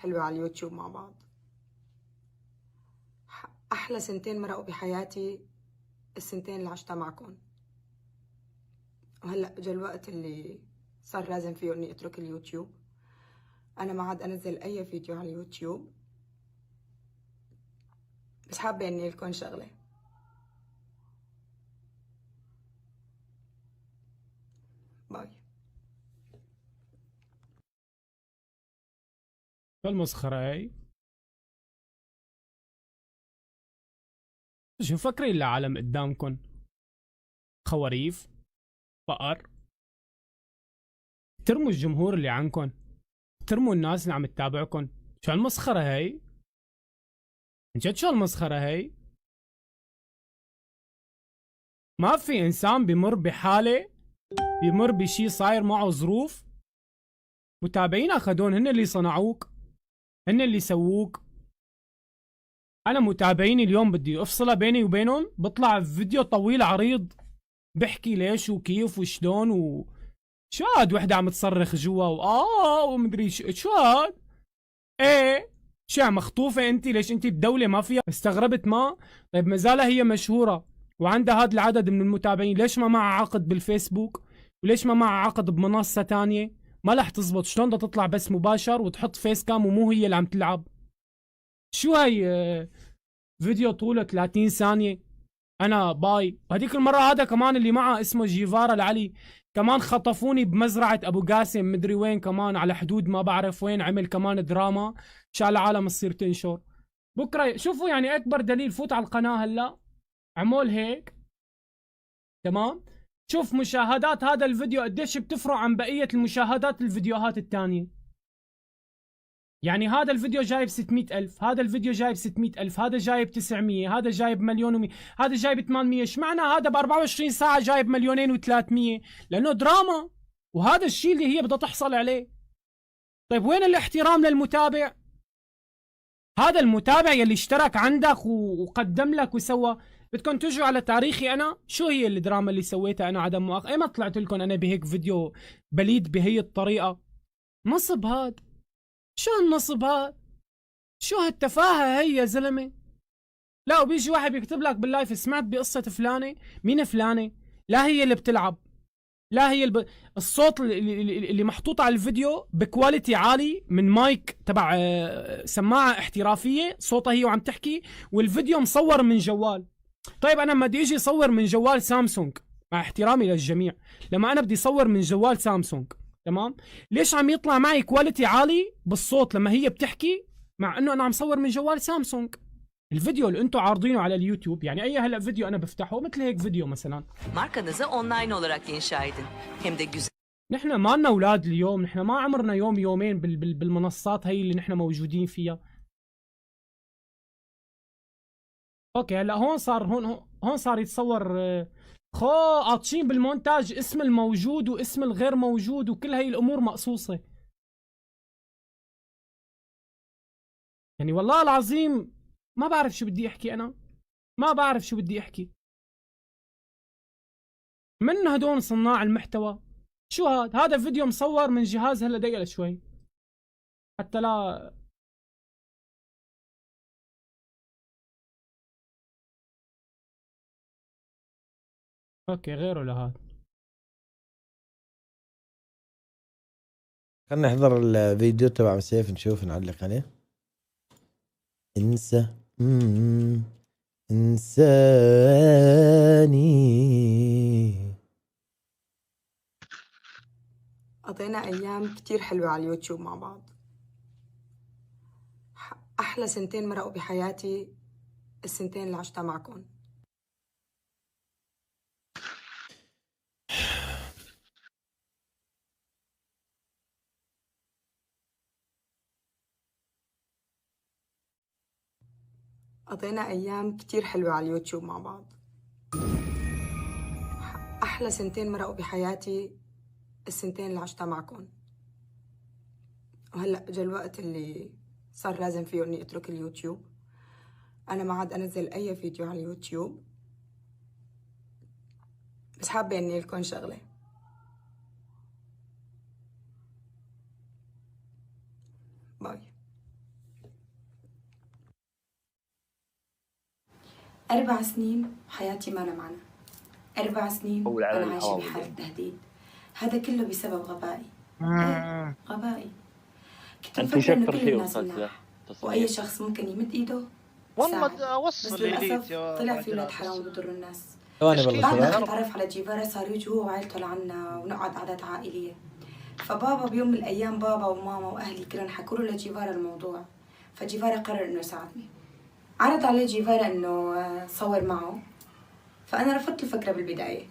حلوة على اليوتيوب مع بعض. أحلى سنتين مرقوا بحياتي السنتين اللي عشتها معكم. وهلأ جا الوقت اللي صار لازم فيه إني أترك اليوتيوب. أنا ما عاد أنزل أي فيديو على اليوتيوب، بس حابة إني لكم شغلة. باي. شو المسخرة هاي؟ شو مفكرين العالم قدامكن؟ خواريف؟ فقر؟ ترموا الجمهور اللي عنكن، ترموا الناس اللي عم تتابعكن. شو المسخرة هاي؟ من جد شو المسخرة هاي؟ ما في انسان بمر بحالة، بمر بشي صاير معه ظروف، متابعين اخذون، هن اللي صنعوك، هن اللي سووك. انا متابعيني اليوم بدي افصلها بيني وبينهم، بطلع فيديو طويل عريض بحكي ليش وكيف وشلون شو هاد وحده عم تصرخ جوا ومدري شو هاد. ايه شو مخطوفه انت؟ ليش انت بدوله ما فيها؟ استغربت. ما طيب ما زالها هي مشهوره وعندها هذا العدد من المتابعين، ليش ما معها عقد بالفيسبوك؟ وليش ما معها عقد بمنصه تانية؟ ما رح تزبط. شلون بدها تطلع بس مباشر وتحط فيس كام ومو هي اللي عم تلعب؟ شو هاي فيديو طوله 30 ثانيه. انا باي. وهذيك المره هذا كمان اللي معه اسمه جيفارا العلي، كمان خطفوني بمزرعه ابو قاسم مدري وين، كمان على حدود ما بعرف وين، عمل كمان دراما شال العالم تصير تنشر. بكره شوفوا يعني اكبر دليل، فوت على القناه هلا، عمول هيك تمام، شوف مشاهدات هذا الفيديو قديش بتفرق عن بقيه المشاهدات الفيديوهات الثانيه. يعني هذا الفيديو جايب 600,000، هذا الفيديو جايب 600,000، هذا جايب 900، هذا جايب مليون هذا جايب 800. اشمعنى هذا ب 24 ساعة جايب مليونين و300؟ لأنه دراما، وهذا الشيء اللي هي بدها تحصل عليه. طيب وين الاحترام للمتابع؟ هذا المتابع يلي اشترك عندك وقدم لك وسوى. بدكم تجوا على تاريخي انا؟ شو هي الدراما اللي سويتها انا؟ عدم مؤاخذة، اي ما طلعت لكم انا بهيك فيديو بليد بهي الطريقة؟ نصب هاد. شو هالنصب هاد؟ شو هالتفاهة هي يا زلمة؟ لا وبيجي واحد بيكتب لك باللايف سمعت بقصة فلانة. مين فلانة؟ لا هي اللي بتلعب، لا هي الصوت اللي محطوط على الفيديو بكواليتي عالي من مايك تبع سماعة احترافية، صوتها هي وعم تحكي، والفيديو مصور من جوال. طيب انا لما بدي اجي اصور من جوال سامسونج، مع احترامي للجميع، لما انا بدي اصور من جوال سامسونج تمام، ليش عم يطلع معي كواليتي عالي بالصوت لما هي بتحكي، مع انه eنا عم صور من جوال سامسونج؟ الفيديو اللي انتم عارضينه على اليوتيوب، يعني اي هلا فيديو انا بفتحه مثل هيك فيديو مثلا، Markanızı online olarak inşa edin. Hem de güzel. نحن ما لنا اولاد اليوم، نحن ما عمرنا يوم يومين بالمنصات هي اللي نحن موجودين فيها. اوكي هلا هون صار، هون صار يتصور خو قاطشين بالمونتاج اسم الموجود واسم الغير موجود وكل هي الامور مقصوصه. يعني والله العظيم ما بعرف شو بدي احكي انا، ما بعرف شو بدي احكي. من هدول صناع المحتوى؟ شو هذا فيديو مصور من جهاز هلا دقيقة شوي حتى لا. اوكي غيره لهذا. خلنا نحضر الفيديو تبع سيف نشوف نعلق عليه. انسى انساني. قضينا أيام كتير حلوة على اليوتيوب مع بعض. أحلى سنتين مرقوا بحياتي السنتين اللي عشتها معكم. قضينا أيام كتير حلوة على اليوتيوب مع بعض. أحلى سنتين مرقوا بحياتي السنتين اللي عشتها معكم. وهلأ جا الوقت اللي صار لازم فيه إني أترك اليوتيوب. أنا ما عاد أنزل أي فيديو على اليوتيوب، بس حابة إني لكم شغلة. باي. 4 سنين حياتي ما معنا، 4 سنين أول على أنا عايشة الهواء بحالة يعني. تهديد. هذا كله بسبب غبائي. إيه غبائي. كنت انت مفكرة إنه شكر كل شيء الناس وصلت له مناح وأي تصنيف. شخص ممكن يمد إيده والله يساعد، بس وصل لي للأسف يا طلع في معجنات ولاد حرام بضروا الناس. ثواني تشكيل بالله بعد ما شباب. أخذت تعرف على جيفارا صار يجوا هو وعائلته لعنا ونقعد عادات عائلية. فبابا بيوم من الأيام بابا وماما وأهلي كلهم حكوا له لجيفارا الموضوع، فجيفارا قرر إنه يساعدني. عرض عليه جيفارا إنه صور معه، فأنا رفضت الفكرة بالبداية.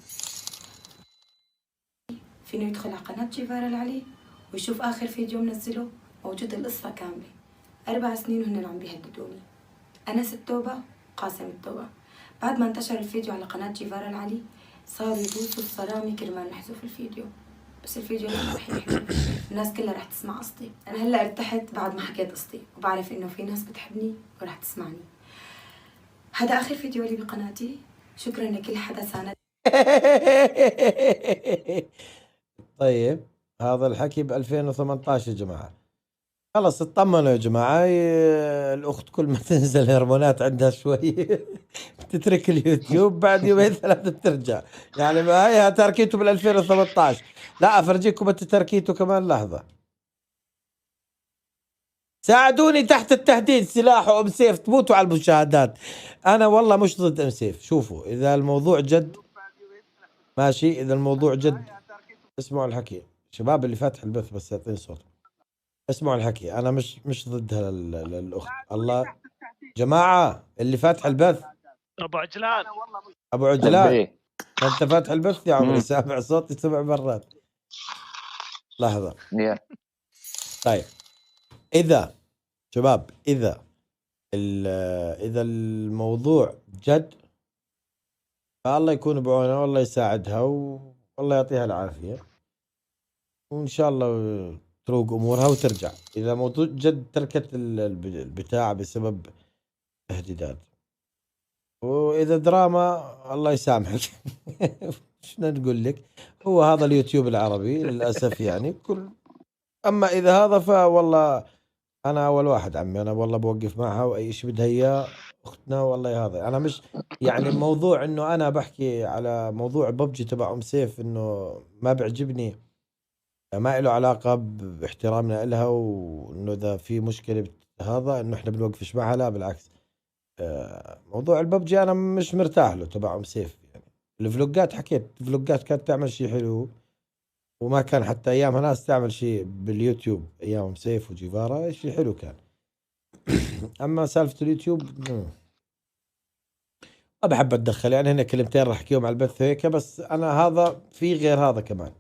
فينه يدخل على قناة جيفارا العلي ويشوف آخر فيديو منزله موجود القصة كاملة. 4 سنين وهن عم بيهددوني. أنس التوبة قاسم التوبة. بعد ما انتشر الفيديو على قناة جيفارا العلي صاروا يدوسوا الصرامي كرمال نحذف الفيديو، بس الفيديو لازم رح ينحذف. الناس كلها رح تسمع قصتي. أنا هلا ارتحت بعد ما حكيت قصتي وبعرف إنه في ناس بتحبني ورح تسمعني. هذا آخر فيديو لي بقناتي. شكرا لكل حدا ساند. طيب هذا الحكي ب 2018 يا جماعة. خلص اطمنوا يا جماعة. الأخت كل ما تنزل هرمونات عندها شوي تترك اليوتيوب، بعد يومين 3 بترجع. يعني ما هي تركيته بال 2018. لا أفرجيكم أنت تركيته كمان لحظة. ساعدوني تحت التهديد سلاح وأم سيف تموتوا على المشاهدات. أنا والله مش ضد أم سيف. شوفوا إذا الموضوع جد ماشي، إذا الموضوع جد اسمعوا الحكي. شباب اللي فاتح البث بس يعطيني صوت. اسمعوا الحكي. أنا مش ضدها للأخت. الله جماعة اللي فاتح البث ابو عجلان أبو عجلان، إيه. أنت فاتح البث يا عمري؟ سامع صوتي 7 مرات. لحظة. طيب إذا شباب إذا الموضوع جد فالله يكون بعونها والله يساعدها والله يعطيها العافية، وإن شاء الله تروق أمورها وترجع. إذا موضوع جد تركت البتاع بسبب تهديدات، وإذا دراما الله يسامحك. شنو نقول لك؟ هو هذا اليوتيوب العربي للأسف يعني كل. أما إذا هذا فوالله أنا أول واحد عمي، أنا والله بوقف معها وأي شيء بدها إياه أختنا والله. هذا أنا مش يعني موضوع إنه أنا بحكي على موضوع ببجي تبع أم سيف إنه ما بيعجبني، ما له علاقة باحترامنا إلها، وإنه إذا في مشكلة هذا إنه إحنا بنوقفش معها، لا بالعكس. موضوع الببجي أنا مش مرتاح له تبع أم سيف. يعني الفلوجات حكيت، الفلوجات كانت تعمل شيء حلو، وما كان حتى أيامها ناس تعمل شيء باليوتيوب أيام أم سيف وجيفارا شيء حلو كان. أما سالفة اليوتيوب ما بحب أتدخل. يعني هنا كلمتين راح أحكيهم على البث هيك، بس أنا هذا في غير هذا كمان،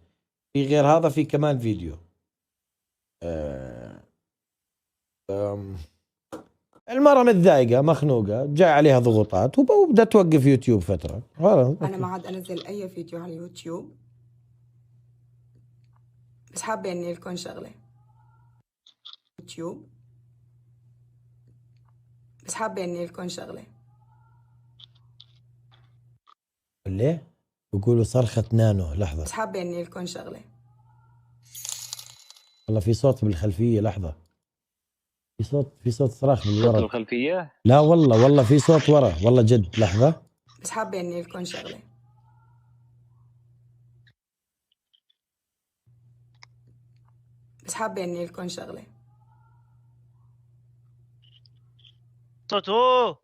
في غير هذا في كمان فيديو. المرة متضايقة مخنوقة جاي عليها ضغوطات وبدها توقف يوتيوب فترة. أنا ما عاد أنزل أي فيديو على اليوتيوب، بس حابة إني لكم شغلة يوتيوب، بس حابة إني لكم شغلة. ليه؟ بيقولوا صرخة نانو. لحظة، بس حابة إني لكم شغلة. والله في صوت بالخلفية. لحظة، في صوت صراخ من صوت ورا. الخلفية. لا والله في صوت ورا والله جد. لحظة، بس حابة إني لكم شغلة. بس حابة إني لكم شغلة. صوته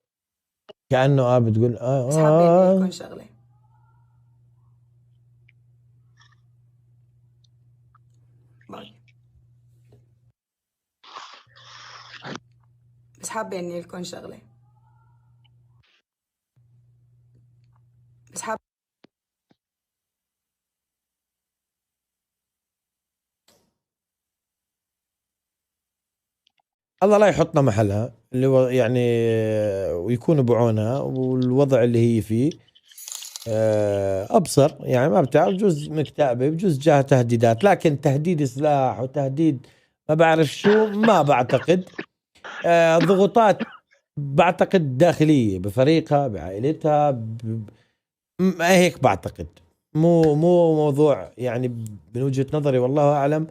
كأنه بتقول بس حابة إني لكم شغلة. باي. بس حابة إني لكم شغلة. بس حابة الله لا يحطنا محلها، اللي هو يعني ويكون بعونها والوضع اللي هي فيه. ابصر يعني ما بتعرف، بجوز مكتئبه، بجوز جاها تهديدات، لكن تهديد سلاح وتهديد ما بعرف شو ما بعتقد. ضغوطات بعتقد داخليه بفريقها بعائلتها ما هيك بعتقد. مو موضوع يعني من وجهة نظري والله اعلم،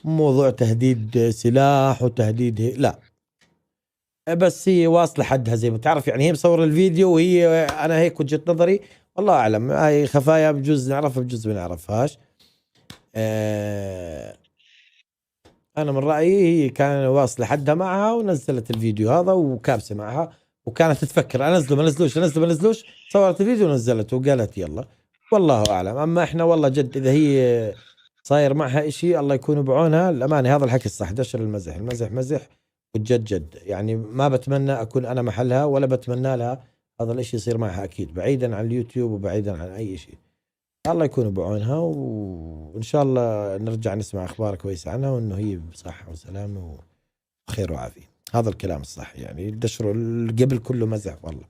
موضوع تهديد سلاح وتهديد لا. بس هي واصله حدها زي ما تعرف، يعني هي مصور الفيديو وهي انا هيك وجهة نظري، والله اعلم، هاي خفايا بجوز نعرفها بجوز ما نعرفهاش. انا من رايي هي كان واصله حدها معها ونزلت الفيديو هذا وكابسه معها، وكانت تفكر انزله ما نزلوش انزله ما نزلوش، صورت الفيديو ونزلته وقالت يلا، والله اعلم. اما احنا والله جد اذا هي صاير معها اشي الله يكون بعونها، الامانه هذا الحكي الصح، دشر المزح، المزح مزح والجد جد، يعني ما بتمنى اكون انا محلها ولا بتمنى لها هذا الاشي يصير معها، اكيد بعيدا عن اليوتيوب وبعيدا عن اي شيء. الله يكون بعونها، وإن شاء الله نرجع نسمع أخبار كويسة عنها، وإنه هي بصحة وسلامة وخير وعافية. هذا الكلام الصح، يعني الدشر قبل كله مزح والله.